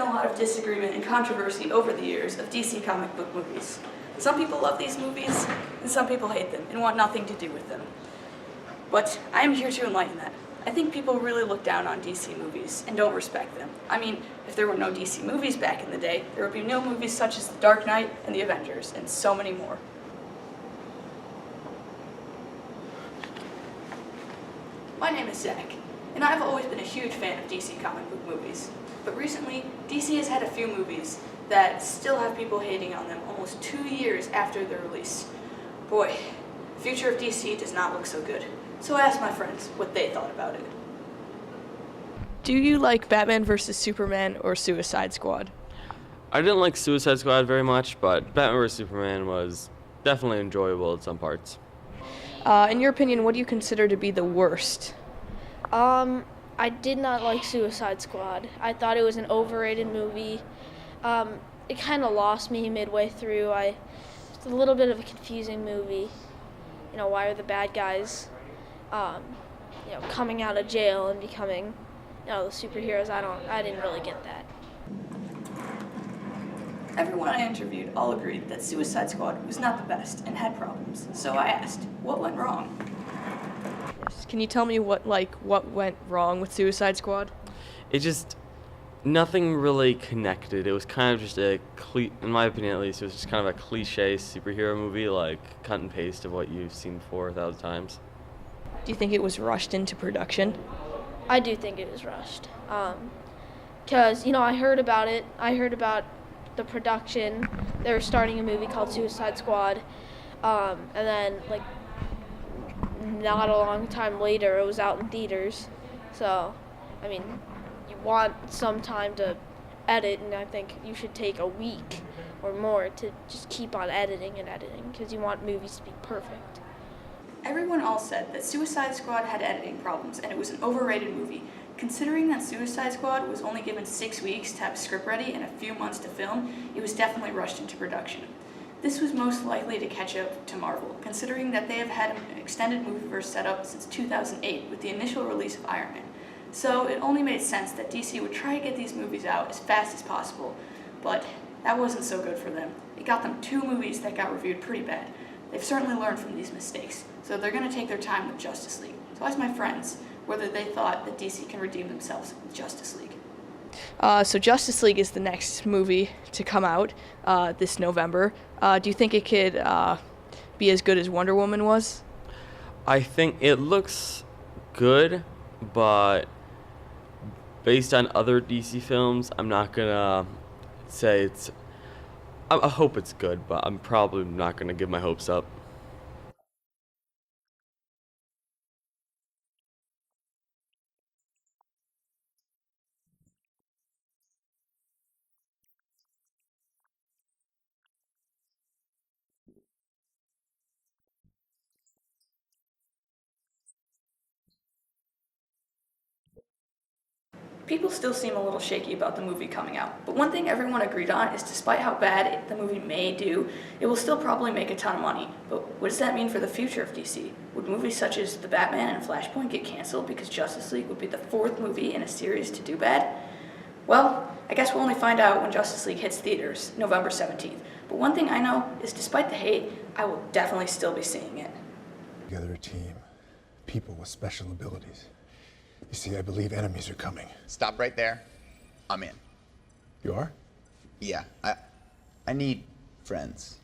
a lot of disagreement and controversy over the years of DC comic book movies. Some people love these movies, and some people hate them and want nothing to do with them. But I am here to enlighten that. I think people really look down on DC movies and don't respect them. I mean, if there were no DC movies back in the day, there would be no movies such as The Dark Knight and The Avengers, and so many more. My name is Zach, and I've always been a huge fan of DC comic book movies. But recently, DC has had a few movies that still have people hating on them almost 2 years after their release. Boy, the future of DC does not look so good. So I asked my friends what they thought about it. Do you like Batman vs. Superman or Suicide Squad? I didn't like Suicide Squad very much, but Batman vs. Superman was definitely enjoyable at some parts. In your opinion, what do you consider to be the worst? I did not like Suicide Squad. I thought it was an overrated movie. It kind of lost me midway through. It's a little bit of a confusing movie. You know, why are the bad guys, coming out of jail and becoming, the superheroes? I didn't really get that. Everyone I interviewed all agreed that Suicide Squad was not the best and had problems. So I asked, what went wrong? Can you tell me what went wrong with Suicide Squad? Nothing really connected. It was kind of just in my opinion at least, it was just kind of a cliche superhero movie, like cut and paste of what you've seen before 1,000 times. Do you think it was rushed into production? I do think it was rushed. Because, I heard about it. I heard about the production. They were starting a movie called Suicide Squad. And then, not a long time later, it was out in theaters. So, you want some time to edit, and I think you should take a week or more to just keep on editing, because you want movies to be perfect. Everyone all said that Suicide Squad had editing problems and it was an overrated movie. Considering that Suicide Squad was only given 6 weeks to have a script ready and a few months to film, it was definitely rushed into production. This was most likely to catch up to Marvel, considering that they have had an extended movieverse set up since 2008 with the initial release of Iron Man. So it only made sense that DC would try to get these movies out as fast as possible, but that wasn't so good for them. It got them 2 movies that got reviewed pretty bad. They've certainly learned from these mistakes, so they're going to take their time with Justice League. So I asked my friends whether they thought that DC can redeem themselves with Justice League. So Justice League is the next movie to come out this November. Do you think it could be as good as Wonder Woman was? I think it looks good, but based on other DC films, I'm not gonna say it's. I hope it's good, but I'm probably not gonna give my hopes up. People still seem a little shaky about the movie coming out, but one thing everyone agreed on is despite how bad the movie may do, it will still probably make a ton of money. But what does that mean for the future of DC? Would movies such as The Batman and Flashpoint get canceled because Justice League would be the 4th movie in a series to do bad? Well, I guess we'll only find out when Justice League hits theaters, November 17th. But one thing I know is despite the hate, I will definitely still be seeing it. Together a team, people with special abilities. You see, I believe enemies are coming. Stop right there. I'm in. You are? Yeah, I need friends.